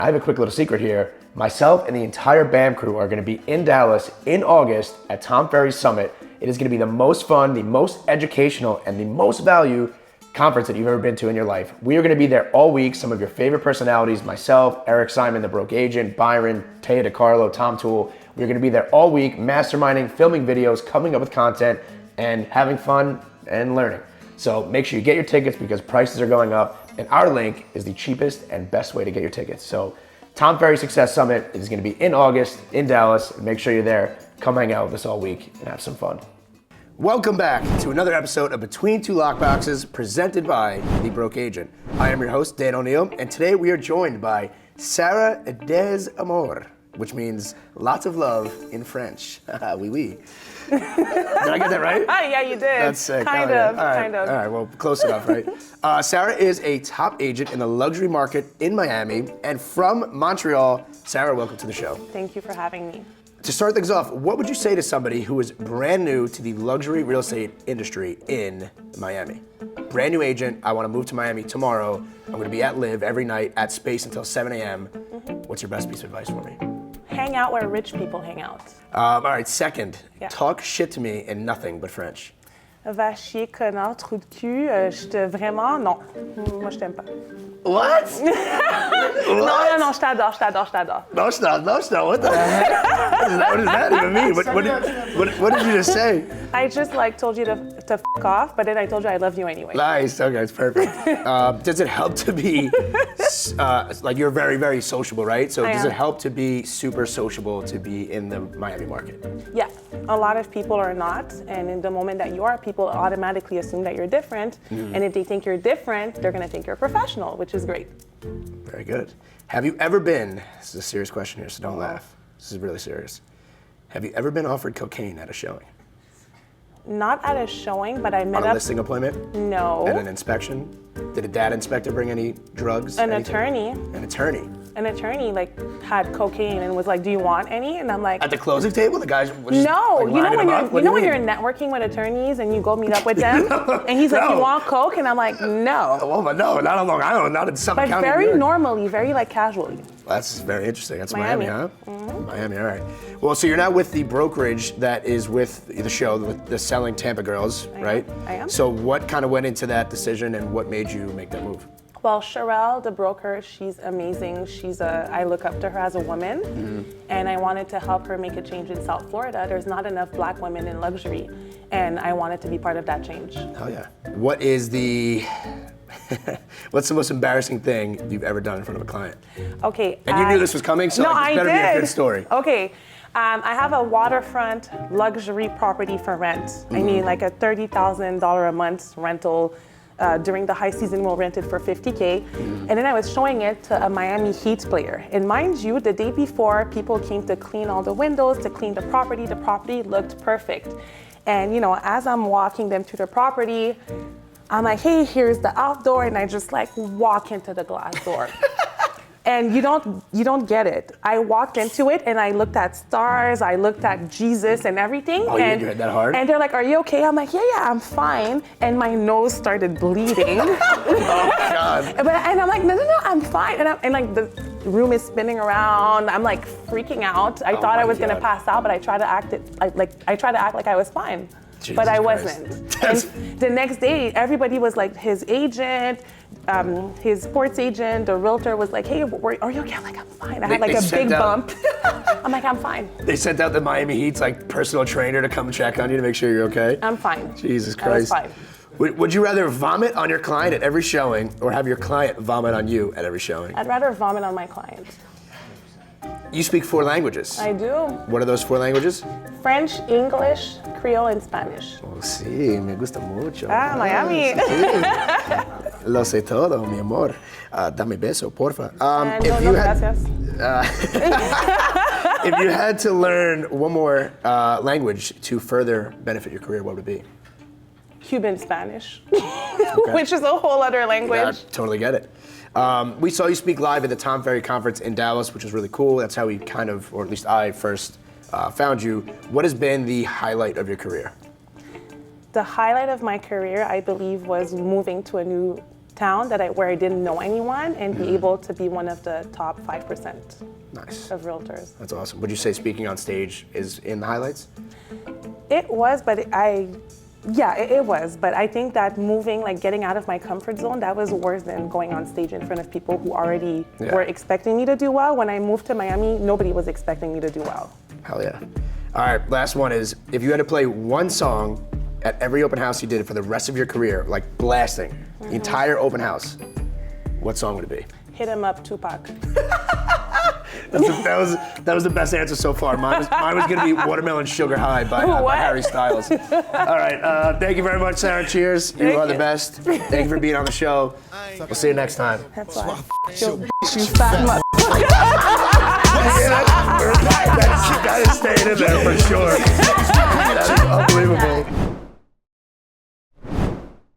I have a quick little secret here. Myself and the entire BAM crew are gonna be in Dallas in August at Ferry Summit. It is gonna be the most fun, the most educational, and the most value conference that you've ever been to in your life. We are gonna be there all week. Some of your favorite personalities, myself, Eric Simon, the Broke Agent, Byron, Taya DeCarlo, Tom Toole. We're gonna be there all week, masterminding, filming videos, coming up with content, and having fun and learning. So make sure you get your tickets because prices are going up, and our link is the cheapest and best way to get your tickets. So Ferry Success Summit is gonna be in August in Dallas. Make sure you're there. Come hang out with us all week and have some fun. Welcome back to another episode of Between Two Lockboxes presented by The Broke Agent. I am your host, Dan Oneil, and today we are joined by Sarah Desamours, which means lots of love in French. Oui, oui. Did I get that right? Yeah, you did. That's sick. Kind of. All right, well, close enough, right? Sarah is a top agent in the luxury market in Miami, and from Montreal. Sarah, welcome to the show. Thank you for having me. To start things off, what would you say to somebody who is brand new to the luxury real estate industry in Miami? Brand new agent, I want to move to Miami tomorrow. I'm going to be at Live every night at Space until 7 a.m. What's your best piece of advice for me? Hang out where rich people hang out. All right, second, Yeah. talk shit to me in nothing but French. Va chier, connard, trou de cul, je te vraiment, non. Moi, je t'aime pas. What? Non, je t'adore. No, stop. What the heck? What does that even mean? What did you just say? I just told you to f off, but then I told you I love you anyway. Nice, okay, it's perfect. Does it help to be, you're very, very sociable, right? So I does am. it help to be super sociable to be in the Miami market? Yeah, a lot of people are not, and in the moment that you are, people automatically assume that you're different, and if they think you're different, they're gonna think you're a professional, which is great. Very good. Have you ever been, this is a serious question here, so don't laugh. This is really serious. Have you ever been offered cocaine at a showing? Not at a showing, but I met On a up. listing appointment? No. At an inspection? Did a dad inspector bring any drugs? An anything? attorney. An attorney? An attorney had cocaine and was like, "Do you want any?" And I'm like, At the closing table, the guys was just, "No." like, You know lining when them you're up? What do you when mean? you're networking with attorneys and you go meet up with them, and he's like, No. "You want coke?" And I'm like, "No." Oh, but no, not on Long Island, not in Suffolk But County. New very York. normally, very casually. That's very interesting. That's Miami, Miami. huh? Miami, all right. Well, so you're now with the brokerage that is with the show, the Selling Tampa Girls, right? I am. So what kind of went into that decision and what made you make that move? Well, Sherelle, the broker, she's amazing. I look up to her as a woman, and I wanted to help her make a change in South Florida. There's not enough black women in luxury, and I wanted to be part of that change. Oh yeah. What is what's the most embarrassing thing you've ever done in front of a client? Okay. And you knew this was coming, so no, it better I did. be a good story. Okay. I have a waterfront luxury property for rent. I mean, like a $30,000 a month rental. During the high season, we'll rent it for $50K. And then I was showing it to a Miami Heat player. And mind you, the day before, people came to clean all the windows, to clean the property looked perfect. And as I'm walking them to the property, I'm like, "Hey, here's the outdoor," and I just walk into the glass door. And you don't get it. I walked into it and I looked at stars, I looked at Jesus and everything. Oh, and you hit that hard? And they're like, "Are you okay?" I'm like, yeah, I'm fine. And my nose started bleeding. Oh God. And I'm like, no, I'm fine. And the room is spinning around. I'm like freaking out. I thought I was gonna pass out, but I tried to act like I was fine. Jesus but I Christ. wasn't. And the next day, everybody was like, his agent, his sports agent, the realtor was like, "Hey, are you okay?" I'm like, "I'm fine." I had like a big bump. I'm like, "I'm fine." They sent out the Miami Heat's personal trainer to come check on you to make sure you're okay? I'm fine. Jesus I was Christ. fine. Would you rather vomit on your client at every showing or have your client vomit on you at every showing? I'd rather vomit on my client. You speak 4 languages. I do. What are those 4 languages? French, English, Creole, and Spanish. Oh, sí, me gusta mucho. Miami. Sí. Lo sé todo, mi amor. Dame beso, porfa. If you had to learn one more language to further benefit your career, what would it be? Cuban Spanish, which is a whole other language. Yeah, I totally get it. We saw you speak live at the Ferry conference in Dallas, which was really cool. That's how we or at least I first found you. What has been the highlight of your career? The highlight of my career, I believe, was moving to a new town where I didn't know anyone and be able to be one of the top 5% Nice. of realtors. That's awesome. Would you say speaking on stage is in the highlights? It was, but it was. But I think that moving, like getting out of my comfort zone, that was worse than going on stage in front of people who already were expecting me to do well. When I moved to Miami, nobody was expecting me to do well. Hell yeah. All right, last one is, if you had to play one song at every open house you did for the rest of your career, like blasting, the entire open house, what song would it be? Hit 'em up, Tupac. That was the best answer so far. Mine was gonna be Watermelon Sugar High by Harry Styles. All right, thank you very much, Sarah. Cheers. You are the best. Thank you for being on the show. We'll see you next time. That's why. You fat mother. That is staying in there for sure. That is unbelievable.